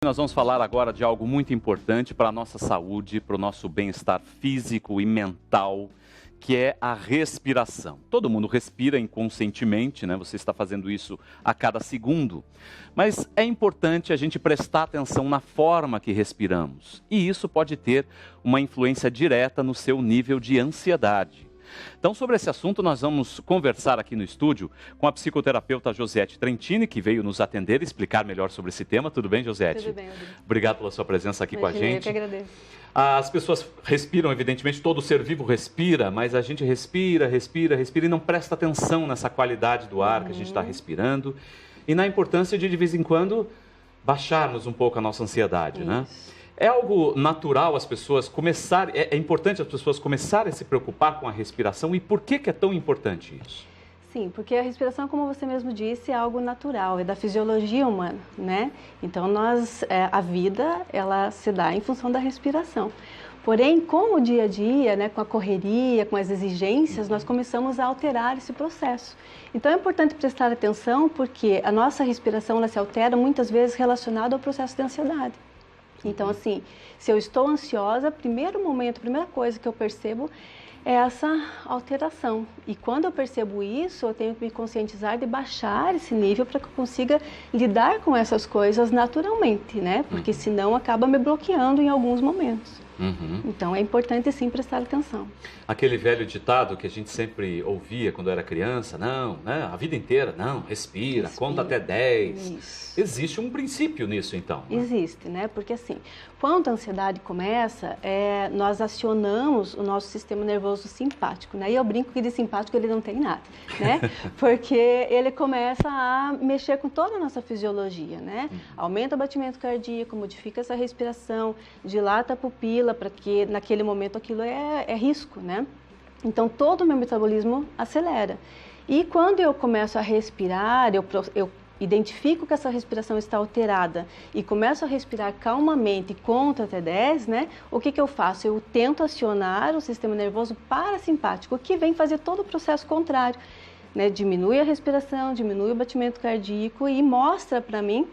Nós vamos falar agora de algo muito importante para a nossa saúde, para o nosso bem-estar físico e mental, que é a respiração. Todo mundo respira inconscientemente, né? Você está fazendo isso a cada segundo. Mas é importante a gente prestar atenção na forma que respiramos. E isso pode ter uma influência direta no seu nível de ansiedade. Então, sobre esse assunto, nós vamos conversar aqui no estúdio com a psicoterapeuta Josiette Trentini, que veio nos atender e explicar melhor sobre esse tema. Tudo bem, Josiette? Tudo bem, Rodrigo. Obrigado pela sua presença aqui com a gente. Eu que agradeço. As pessoas respiram, evidentemente, todo ser vivo respira, mas a gente respira e não presta atenção nessa qualidade do ar que a gente está respirando e na importância de vez em quando, baixarmos um pouco a nossa ansiedade, né? É algo natural as pessoas começarem, é importante as pessoas começarem a se preocupar com a respiração. E por que é tão importante isso? Sim, porque a respiração, como você mesmo disse, é algo natural, é da fisiologia humana, né? Então, a vida, ela se dá em função da respiração. Porém, com o dia a dia, né, com a correria, com as exigências, nós começamos a alterar esse processo. Então, é importante prestar atenção porque a nossa respiração ela se altera muitas vezes relacionada ao processo de ansiedade. Então, assim, se eu estou ansiosa, primeiro momento, a primeira coisa que eu percebo é essa alteração. E quando eu percebo isso, eu tenho que me conscientizar de baixar esse nível para que eu consiga lidar com essas coisas naturalmente, né? Porque senão acaba me bloqueando em alguns momentos. Então é importante sim prestar atenção. Aquele velho ditado que a gente sempre ouvia quando era criança, não, né? A vida inteira, não, respira, conta até 10. Isso. Existe um princípio nisso então, né? Existe, né? Porque assim, quando a ansiedade começa, nós acionamos o nosso sistema nervoso simpático, né? E eu brinco que de simpático ele não tem nada, né? Porque ele começa a mexer com toda a nossa fisiologia, né? Aumenta o batimento cardíaco, modifica essa respiração, dilata a pupila, para que naquele momento aquilo é risco, né? Então todo o meu metabolismo acelera. E quando eu começo a respirar, eu identifico que essa respiração está alterada e começo a respirar calmamente, conto até 10, né? O que eu faço? Eu tento acionar o sistema nervoso parasimpático, que vem fazer todo o processo contrário, né? Diminui a respiração, diminui o batimento cardíaco e mostra para mim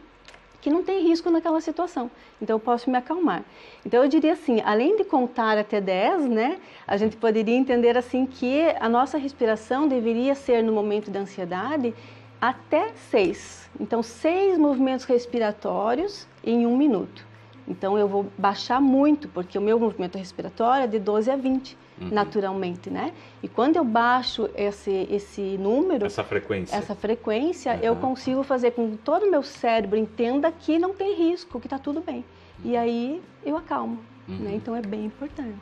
que não tem risco naquela situação. Então, eu posso me acalmar. Então, eu diria assim, além de contar até 10, né, a gente poderia entender assim que a nossa respiração deveria ser, no momento da ansiedade, até 6. Então, 6 movimentos respiratórios em 1 minuto. Então, eu vou baixar muito, porque o meu movimento respiratório é de 12 a 20, naturalmente, né? E quando eu baixo esse número... Essa frequência, eu consigo fazer com que todo o meu cérebro entenda que não tem risco, que está tudo bem. E aí, eu acalmo. Né? Então, é bem importante.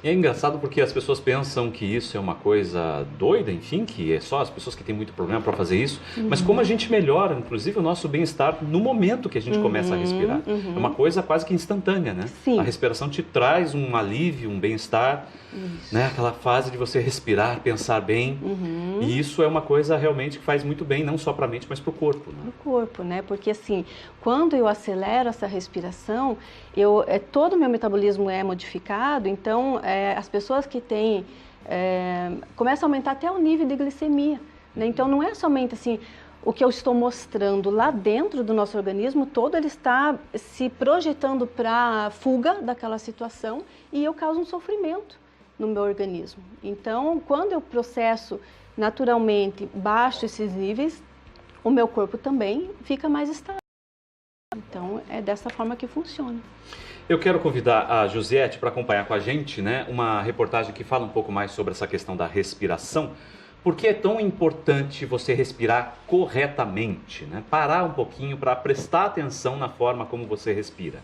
E é engraçado porque as pessoas pensam que isso é uma coisa doida, enfim, que é só as pessoas que têm muito problema para fazer isso. Mas como a gente melhora, inclusive, o nosso bem-estar no momento que a gente começa a respirar. É uma coisa quase que instantânea, né? Sim. A respiração te traz um alívio, um bem-estar, né? Aquela fase de você respirar, pensar bem. E isso é uma coisa realmente que faz muito bem, não só para a mente, mas para o corpo. Né? Para o corpo, né? Porque assim, quando eu acelero essa respiração, todo o meu metabolismo é modificado, então as pessoas que têm, começam a aumentar até o nível de glicemia, né? Então não é somente assim, o que eu estou mostrando lá dentro do nosso organismo todo, ele está se projetando para a fuga daquela situação e eu causo um sofrimento no meu organismo. Então, quando eu processo naturalmente, baixo esses níveis, o meu corpo também fica mais estável. Então, é dessa forma que funciona. Eu quero convidar a Josiette para acompanhar com a gente, né, uma reportagem que fala um pouco mais sobre essa questão da respiração. Por que é tão importante você respirar corretamente, né? Parar um pouquinho para prestar atenção na forma como você respira.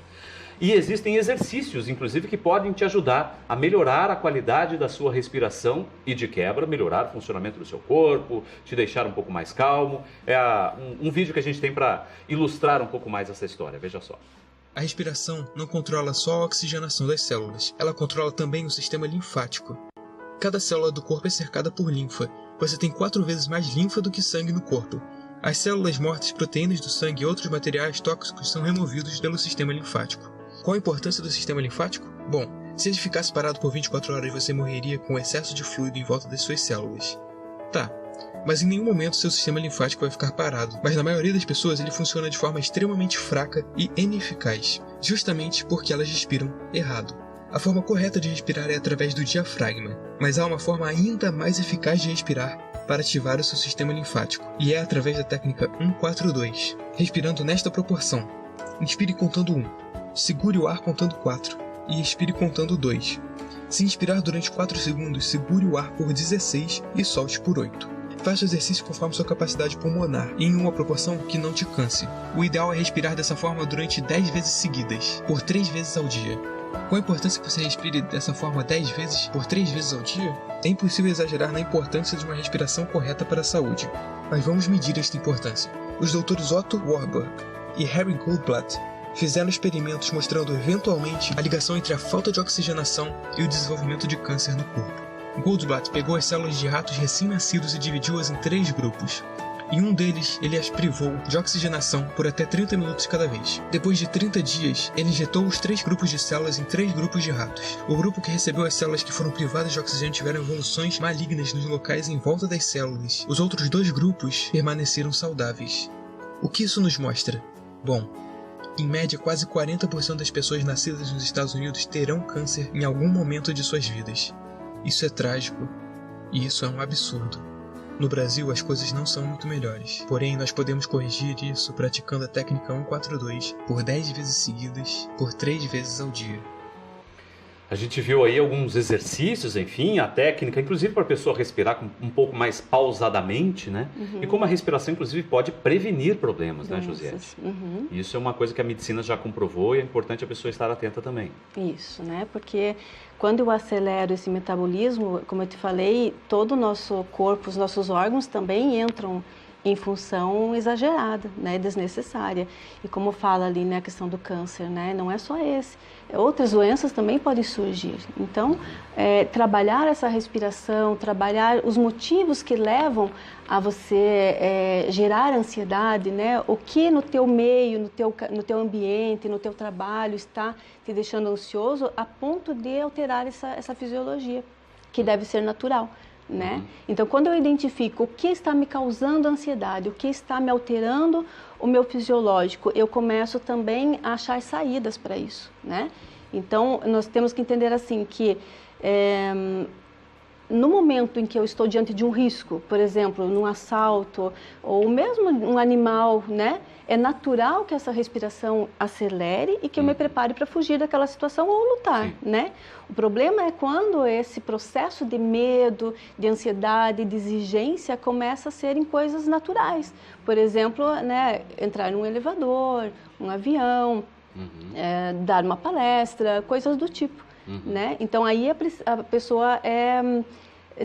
E existem exercícios, inclusive, que podem te ajudar a melhorar a qualidade da sua respiração e, de quebra, melhorar o funcionamento do seu corpo, te deixar um pouco mais calmo. É um vídeo que a gente tem para ilustrar um pouco mais essa história. Veja só. A respiração não controla só a oxigenação das células, ela controla também o sistema linfático. Cada célula do corpo é cercada por linfa. Você tem 4 vezes mais linfa do que sangue no corpo. As células mortas, proteínas do sangue e outros materiais tóxicos são removidos pelo sistema linfático. Qual a importância do sistema linfático? Bom, se ele ficasse parado por 24 horas, você morreria com excesso de fluido em volta das suas células. Tá, mas em nenhum momento seu sistema linfático vai ficar parado. Mas na maioria das pessoas ele funciona de forma extremamente fraca e ineficaz, justamente porque elas respiram errado. A forma correta de respirar é através do diafragma, mas há uma forma ainda mais eficaz de respirar para ativar o seu sistema linfático, e é através da técnica 1-4-2, respirando nesta proporção. Inspire contando 1, segure o ar contando 4 e expire contando 2. Se inspirar durante 4 segundos, segure o ar por 16 e solte por 8. Faça o exercício conforme sua capacidade pulmonar e em uma proporção que não te canse. O ideal é respirar dessa forma durante 10 vezes seguidas, por 3 vezes ao dia. Com a importância que você respire dessa forma 10 vezes por 3 vezes ao dia, é impossível exagerar na importância de uma respiração correta para a saúde. Mas vamos medir esta importância. Os doutores Otto Warburg e Harry Goldblatt fizeram experimentos mostrando eventualmente a ligação entre a falta de oxigenação e o desenvolvimento de câncer no corpo. Goldblatt pegou as células de ratos recém-nascidos e dividiu-as em 3 grupos. Em um deles, ele as privou de oxigenação por até 30 minutos cada vez. Depois de 30 dias, ele injetou os 3 grupos de células em 3 grupos de ratos. O grupo que recebeu as células que foram privadas de oxigênio tiveram evoluções malignas nos locais em volta das células. Os outros 2 grupos permaneceram saudáveis. O que isso nos mostra? Bom, em média, quase 40% das pessoas nascidas nos Estados Unidos terão câncer em algum momento de suas vidas. Isso é trágico e isso é um absurdo. No Brasil, as coisas não são muito melhores. Porém, nós podemos corrigir isso praticando a técnica 1-4-2 por 10 vezes seguidas, por 3 vezes ao dia. A gente viu aí alguns exercícios, enfim, a técnica, inclusive para a pessoa respirar um pouco mais pausadamente, né? Uhum. E como a respiração, inclusive, pode prevenir problemas, né, Josiette? Uhum. Isso é uma coisa que a medicina já comprovou e é importante a pessoa estar atenta também. Isso, né? Porque quando eu acelero esse metabolismo, como eu te falei, todo o nosso corpo, os nossos órgãos também entram em função exagerada, né, desnecessária. E como fala ali, né, a questão do câncer, né, não é só esse. Outras doenças também podem surgir. Então, trabalhar essa respiração, trabalhar os motivos que levam a você gerar ansiedade, né, o que no teu meio, no teu ambiente, no teu trabalho está te deixando ansioso a ponto de alterar essa fisiologia, que deve ser natural. Né? Então, quando eu identifico o que está me causando ansiedade, o que está me alterando o meu fisiológico, eu começo também a achar saídas para isso, né? Então, nós temos que entender assim que no momento em que eu estou diante de um risco, por exemplo, num assalto ou mesmo um animal, né? É natural que essa respiração acelere e que eu me prepare para fugir daquela situação ou lutar, né? O problema é quando esse processo de medo, de ansiedade, de exigência começa a ser em coisas naturais. Por exemplo, né, entrar num elevador, um avião, dar uma palestra, coisas do tipo, né? Então aí a pessoa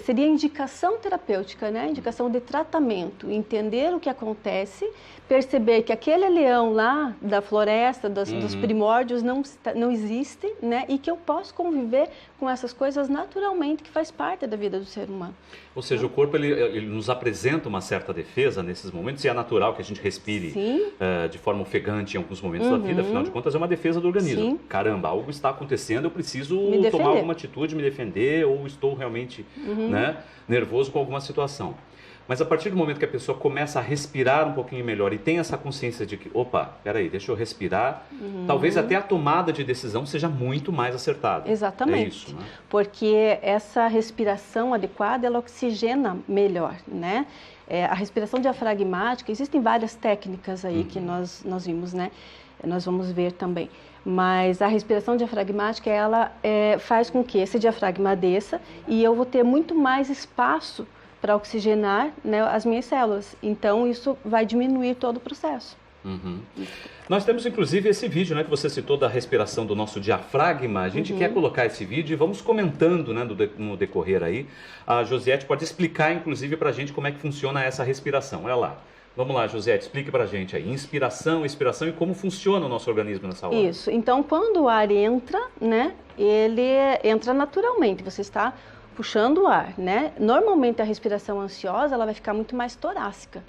seria indicação terapêutica, né? Indicação de tratamento, entender o que acontece, perceber que aquele leão lá da floresta, dos primórdios não existe, né? E que eu posso conviver com essas coisas naturalmente, que faz parte da vida do ser humano. Ou seja, o corpo ele nos apresenta uma certa defesa nesses momentos e é natural que a gente respire de forma ofegante em alguns momentos da vida, afinal de contas é uma defesa do organismo. Sim. Caramba, algo está acontecendo, eu preciso tomar alguma atitude, me defender ou estou realmente né, nervoso com alguma situação. Mas a partir do momento que a pessoa começa a respirar um pouquinho melhor e tem essa consciência de que, opa, peraí, deixa eu respirar, talvez até a tomada de decisão seja muito mais acertada. Exatamente. É isso, né? Porque essa respiração adequada, ela oxigena melhor, né? A respiração diafragmática, existem várias técnicas aí que nós vimos, né? Nós vamos ver também. Mas a respiração diafragmática, ela faz com que esse diafragma desça e eu vou ter muito mais espaço para oxigenar, né, as minhas células. Então, isso vai diminuir todo o processo. Nós temos, inclusive, esse vídeo, né, que você citou da respiração do nosso diafragma. A gente quer colocar esse vídeo e vamos comentando, né, no decorrer aí. A Josiette pode explicar, inclusive, para a gente como é que funciona essa respiração. Olha lá. Vamos lá, Josiette, explique para a gente aí. Inspiração, expiração e como funciona o nosso organismo nessa hora. Isso. Então, quando o ar entra, né, ele entra naturalmente. Você está puxando o ar, né? Normalmente a respiração ansiosa, ela vai ficar muito mais torácica.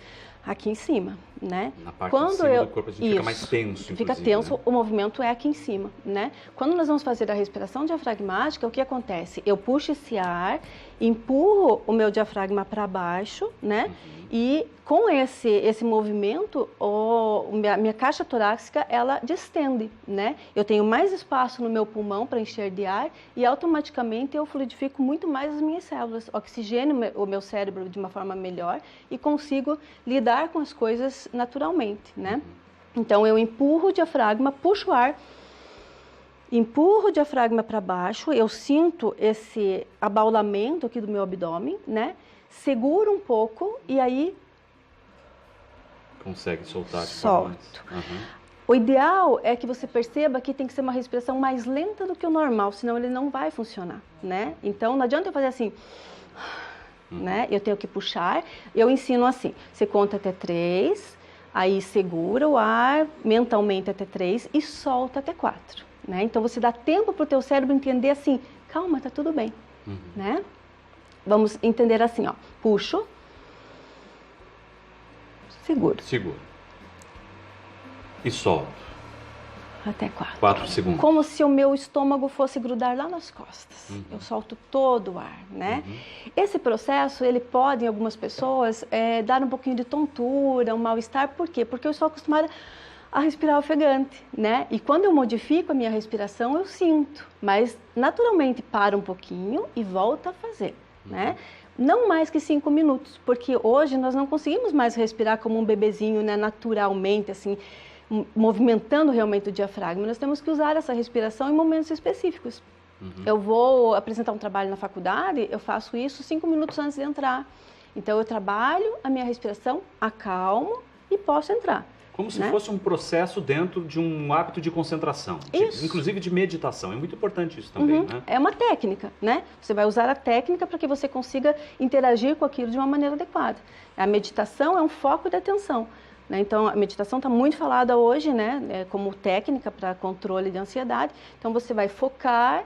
Aqui em cima, né? Na parte de cima do corpo a gente fica mais tenso, fica tenso, né? O movimento é aqui em cima, né? Quando nós vamos fazer a respiração diafragmática, o que acontece? Eu puxo esse ar, empurro o meu diafragma para baixo, né? E com esse movimento, a minha caixa torácica, ela distende, né? Eu tenho mais espaço no meu pulmão para encher de ar e automaticamente eu fluidifico muito mais as minhas células, oxigeno o meu cérebro de uma forma melhor e consigo lidar com as coisas naturalmente, né? Então eu empurro o diafragma, puxo o ar, empurro o diafragma para baixo, eu sinto esse abaulamento aqui do meu abdômen, né? Seguro um pouco e aí consegue soltar. Solto. O ideal é que você perceba que tem que ser uma respiração mais lenta do que o normal, senão ele não vai funcionar, né? Então não adianta eu fazer assim, né? Eu tenho que puxar. Eu ensino assim: você conta até 3, aí segura o ar mentalmente até 3 e solta até 4, né? Então você dá tempo para o teu cérebro entender assim, calma, tá tudo bem, né? Vamos entender assim, ó. Puxo. Seguro. Seguro. E solto. Até 4. 4 segundos. Como se o meu estômago fosse grudar lá nas costas. Eu solto todo o ar, né? Esse processo, ele pode, em algumas pessoas, dar um pouquinho de tontura, um mal-estar. Por quê? Porque eu sou acostumada a respirar ofegante, né? E quando eu modifico a minha respiração, eu sinto. Mas, naturalmente, para um pouquinho e volta a fazer, né? Não mais que 5 minutos, porque hoje nós não conseguimos mais respirar como um bebezinho, né? Naturalmente, assim, movimentando realmente o diafragma. Nós temos que usar essa respiração em momentos específicos. Eu vou apresentar um trabalho na faculdade, eu faço isso 5 minutos antes de entrar. Então eu trabalho a minha respiração, acalmo e posso entrar. Como se fosse um processo dentro de um hábito de concentração, inclusive de meditação. É muito importante isso também, né? É uma técnica, né? Você vai usar a técnica para que você consiga interagir com aquilo de uma maneira adequada. A meditação é um foco de atenção, né? Então, a meditação está muito falada hoje, né? Como técnica para controle de ansiedade. Então, você vai focar,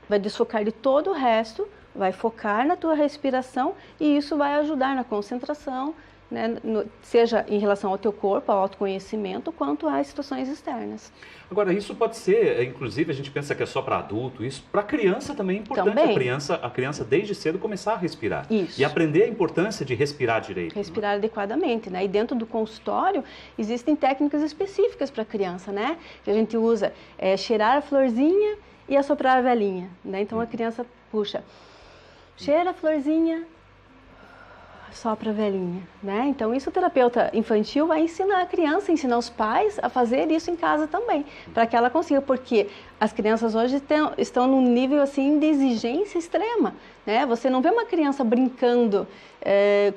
vai desfocar de todo o resto, vai focar na tua respiração e isso vai ajudar na concentração, né, seja em relação ao teu corpo, ao autoconhecimento, quanto às situações externas. Agora, isso pode ser, inclusive, a gente pensa que é só para adulto, isso para criança também é importante. Também. A criança desde cedo começar a respirar. Isso. E aprender a importância de respirar direito. Respirar adequadamente, né? E dentro do consultório existem técnicas específicas para a criança, né? Que a gente usa cheirar a florzinha e assoprar a velinha, né? Então a criança puxa, cheira a florzinha, sopra a velinha, né? Então isso o terapeuta infantil vai ensinar a criança, ensinar os pais a fazer isso em casa também, para que ela consiga, porque as crianças hoje estão num nível assim de exigência extrema, né? Você não vê uma criança brincando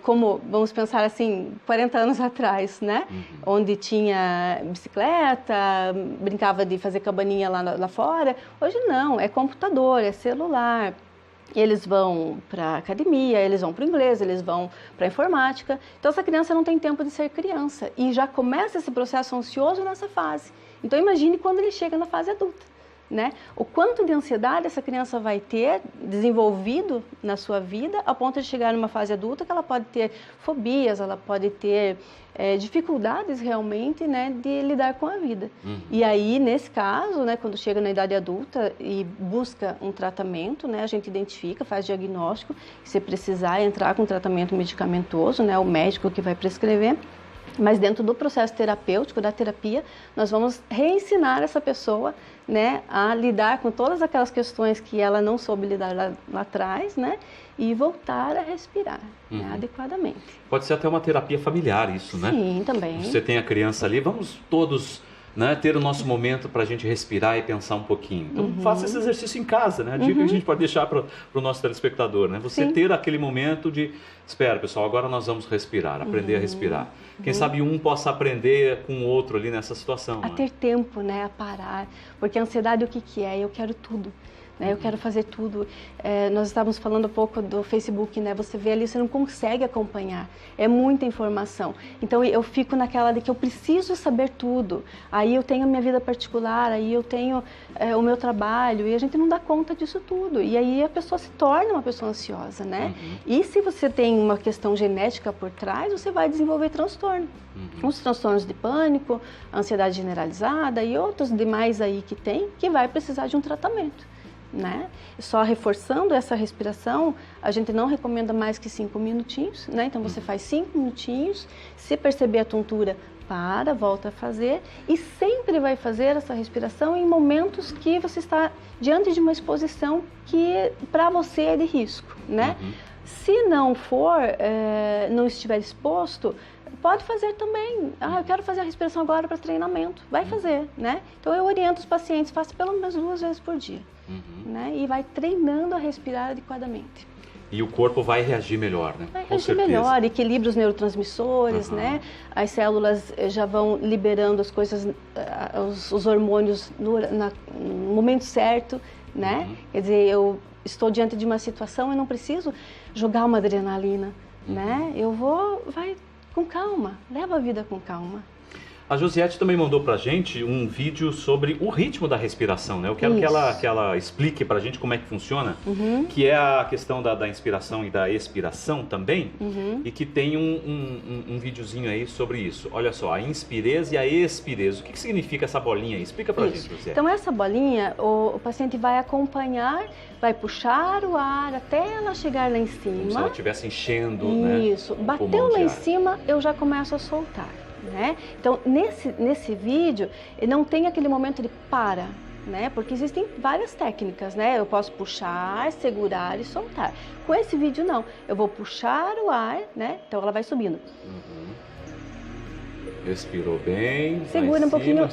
como, vamos pensar assim, 40 anos atrás, né? Onde tinha bicicleta, brincava de fazer cabaninha lá fora. Hoje não, é computador, é celular. Eles vão para a academia, eles vão para o inglês, eles vão para a informática. Então, essa criança não tem tempo de ser criança e já começa esse processo ansioso nessa fase. Então, imagine quando ele chega na fase adulta, né? O quanto de ansiedade essa criança vai ter desenvolvido na sua vida a ponto de chegar numa fase adulta que ela pode ter fobias, ela pode ter dificuldades realmente, né, de lidar com a vida. E aí, nesse caso, né, quando chega na idade adulta e busca um tratamento, né, a gente identifica, faz diagnóstico, se precisar entrar com tratamento medicamentoso, né, o médico que vai prescrever. Mas dentro do processo terapêutico, da terapia, nós vamos reensinar essa pessoa, né, a lidar com todas aquelas questões que ela não soube lidar lá atrás, né, e voltar a respirar, né, adequadamente. Pode ser até uma terapia familiar isso, né? Sim, também. Você tem a criança ali, vamos todos, né, ter o nosso momento para a gente respirar e pensar um pouquinho. Então, faça esse exercício em casa, né? A dica que a gente pode deixar para o nosso telespectador, né? Você ter aquele momento de, espera pessoal, agora nós vamos respirar, aprender a respirar. Quem sabe um possa aprender com o outro ali nessa situação. A ter tempo, né, a parar. Porque a ansiedade o que é? Eu quero tudo. né? Eu quero fazer tudo. Nós estávamos falando um pouco do Facebook, né? Você vê ali, você não consegue acompanhar. É muita informação. Então eu fico naquela de que eu preciso saber tudo. Aí eu tenho a minha vida particular, aí eu tenho o meu trabalho, e a gente não dá conta disso tudo. E aí a pessoa se torna uma pessoa ansiosa, né? E se você tem uma questão genética por trás, você vai desenvolver transtorno. Os transtornos de pânico, ansiedade generalizada e outros demais aí que tem, que vai precisar de um tratamento, né? Só reforçando essa respiração, a gente não recomenda mais que 5 minutinhos, né? Então você faz 5 minutinhos, se perceber a tontura, volta a fazer, e sempre vai fazer essa respiração em momentos que você está diante de uma exposição que para você é de risco, né? Se não for, não estiver exposto, pode fazer também. Eu quero fazer a respiração agora para treinamento. Vai fazer, né? Então eu oriento os pacientes, faça pelo menos 2 vezes por dia, né? E vai treinando a respirar adequadamente. E o corpo vai reagir melhor, né? Vai reagir melhor, equilibra os neurotransmissores, né? As células já vão liberando as coisas, os hormônios no momento certo, né? Quer dizer, eu estou diante de uma situação e não preciso jogar uma adrenalina, né? Vai com calma, leva a vida com calma. A Josiette também mandou pra gente um vídeo sobre o ritmo da respiração, né? Eu quero que ela explique pra gente como é que funciona, que é a questão da inspiração e da expiração também, e que tem um videozinho aí sobre isso. Olha só, a inspireza e a expireza. O que significa essa bolinha aí? Explica pra gente, Josiette. Então essa bolinha, o paciente vai acompanhar, vai puxar o ar até ela chegar lá em cima. Como se ela estivesse enchendo, né? Isso, bateu lá em cima, eu já começo a soltar. Né? Então, nesse vídeo, não tem aquele momento de para, né? Porque existem várias técnicas, né? Eu posso puxar, segurar e soltar. Com esse vídeo, não. Eu vou puxar o ar, né? Então, ela vai subindo. Respirou bem, segura um pouquinho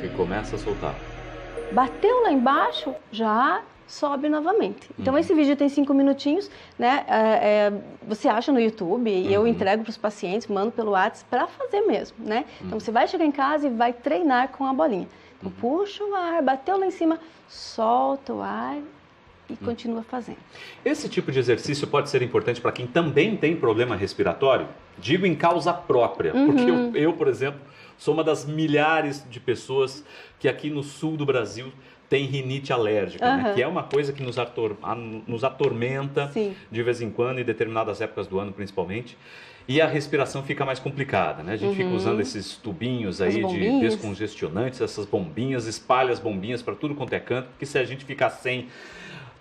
e começa a soltar. Bateu lá embaixo, já sobe novamente. Então esse vídeo tem 5 minutinhos, né? Você acha no YouTube e eu entrego para os pacientes, mando pelo WhatsApp para fazer mesmo, né? Então você vai chegar em casa e vai treinar com a bolinha. Então puxa o ar, bateu lá em cima, solta o ar e continua fazendo. Esse tipo de exercício pode ser importante para quem também tem problema respiratório? Digo em causa própria, porque eu, por exemplo, sou uma das milhares de pessoas que aqui no sul do Brasil tem rinite alérgica, né? Que é uma coisa que nos atormenta de vez em quando, em determinadas épocas do ano principalmente, e a respiração fica mais complicada, né? A gente fica usando esses tubinhos aí de descongestionantes, essas bombinhas, espalha as bombinhas para tudo quanto é canto, porque se a gente ficar sem,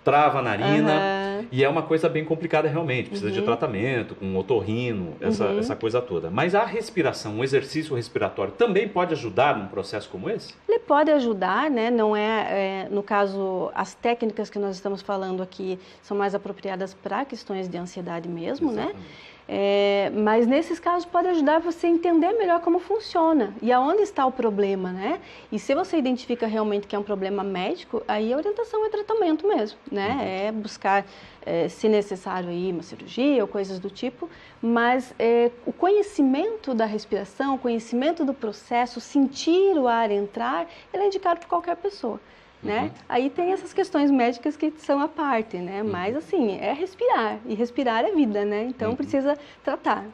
trava a narina, e é uma coisa bem complicada realmente, precisa de tratamento, com otorrino, essa coisa toda. Mas a respiração, o exercício respiratório também pode ajudar num processo como esse? Ele pode ajudar, né? Não no caso, as técnicas que nós estamos falando aqui são mais apropriadas para questões de ansiedade mesmo, né? Mas nesses casos pode ajudar você a entender melhor como funciona e aonde está o problema, né? E se você identifica realmente que é um problema médico, aí a orientação é tratamento mesmo, né? É buscar, se necessário, aí uma cirurgia ou coisas do tipo, mas o conhecimento da respiração, o conhecimento do processo, sentir o ar entrar, ele é indicado por qualquer pessoa. Né? Aí tem essas questões médicas que são à parte, né? Mas assim, é respirar, e respirar é vida, né? Então precisa tratar.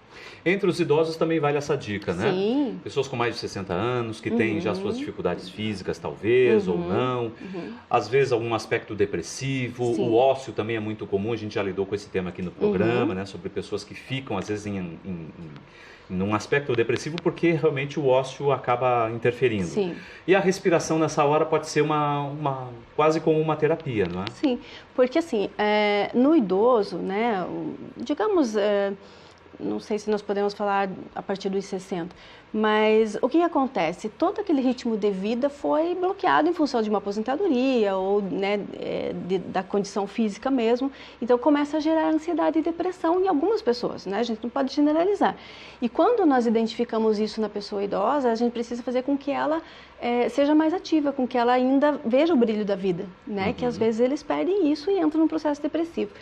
Entre os idosos também vale essa dica, né? Sim. Pessoas com mais de 60 anos, que têm já suas dificuldades físicas, talvez, ou não. Às vezes algum aspecto depressivo, o ósseo também é muito comum, a gente já lidou com esse tema aqui no programa, né? Sobre pessoas que ficam, às vezes, num aspecto depressivo porque realmente o ósseo acaba interferindo. Sim. E a respiração nessa hora pode ser quase como uma terapia, não é? Sim, porque assim, no idoso, né, digamos, não sei se nós podemos falar a partir dos 60, mas o que acontece? Todo aquele ritmo de vida foi bloqueado em função de uma aposentadoria ou, né, da condição física mesmo, então começa a gerar ansiedade e depressão em algumas pessoas, né? A gente não pode generalizar. E quando nós identificamos isso na pessoa idosa, a gente precisa fazer com que ela seja mais ativa, com que ela ainda veja o brilho da vida, né? Que às vezes eles perdem isso e entram num processo depressivo.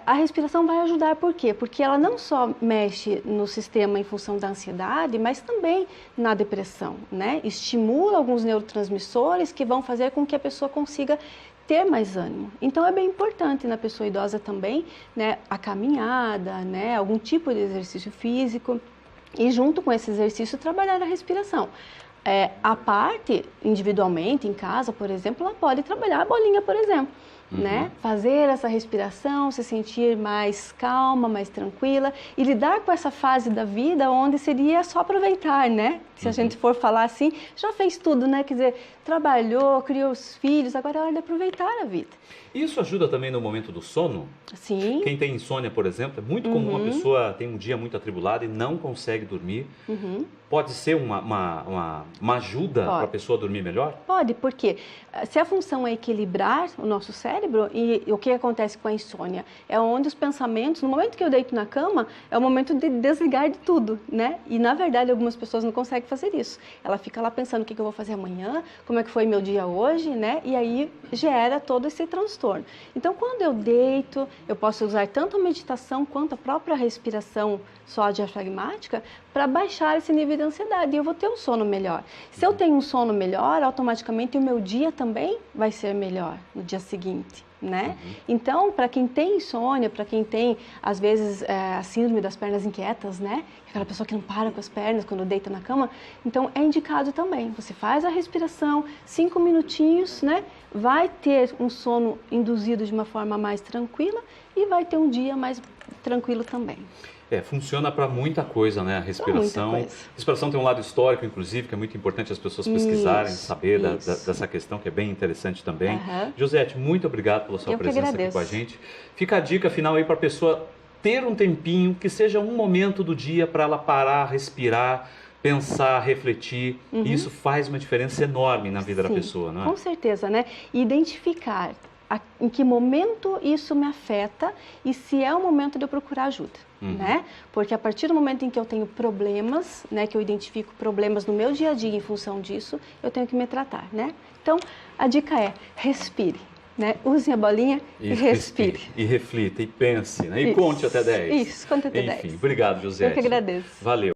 A respiração vai ajudar, por quê? Porque ela não só mexe no sistema em função da ansiedade, mas também na depressão, né? Estimula alguns neurotransmissores que vão fazer com que a pessoa consiga ter mais ânimo. Então é bem importante na pessoa idosa também, né, a caminhada, né, algum tipo de exercício físico e junto com esse exercício trabalhar a respiração. A parte, individualmente, em casa, por exemplo, ela pode trabalhar a bolinha, por exemplo. Né? Fazer essa respiração, se sentir mais calma, mais tranquila e lidar com essa fase da vida onde seria só aproveitar, né? Se a gente for falar assim, já fez tudo, né? Quer dizer, trabalhou, criou os filhos, agora é hora de aproveitar a vida. Isso ajuda também no momento do sono? Sim. Quem tem insônia, por exemplo, é muito comum a pessoa ter um dia muito atribulado e não consegue dormir. Pode ser uma ajuda para a pessoa dormir melhor? Pode, porque se a função é equilibrar o nosso cérebro, e o que acontece com a insônia? É onde os pensamentos, no momento que eu deito na cama, é o momento de desligar de tudo, né? E na verdade algumas pessoas não conseguem fazer isso. Ela fica lá pensando o que eu vou fazer amanhã, como é que foi meu dia hoje, né? E aí gera todo esse transtorno. Então quando eu deito, eu posso usar tanto a meditação quanto a própria respiração só diafragmática para baixar esse nível de ansiedade e eu vou ter um sono melhor. Se eu tenho um sono melhor, automaticamente o meu dia também vai ser melhor no dia seguinte, né? Então, para quem tem insônia, para quem tem, às vezes, a síndrome das pernas inquietas, né? Aquela pessoa que não para com as pernas quando deita na cama, então é indicado também. Você faz a respiração, 5 minutinhos, né? Vai ter um sono induzido de uma forma mais tranquila e vai ter um dia mais tranquilo também. Funciona para muita coisa, né? A respiração. A respiração tem um lado histórico, inclusive, que é muito importante as pessoas pesquisarem, saber dessa questão, que é bem interessante também. Josete, muito obrigado pela sua presença aqui com a gente. Fica a dica final aí para a pessoa ter um tempinho, que seja um momento do dia para ela parar, respirar, pensar, refletir. E isso faz uma diferença enorme na vida da pessoa, não é? Com certeza, né? Identificar em que momento isso me afeta e se é o momento de eu procurar ajuda, né? Porque a partir do momento em que eu tenho problemas, né, que eu identifico problemas no meu dia a dia em função disso, eu tenho que me tratar, né? Então, a dica é respire, né? Use a bolinha e respire. E reflita, e pense, né? E conte até 10. Isso, conte até 10. Enfim, obrigado, Josete. Eu que agradeço. Valeu.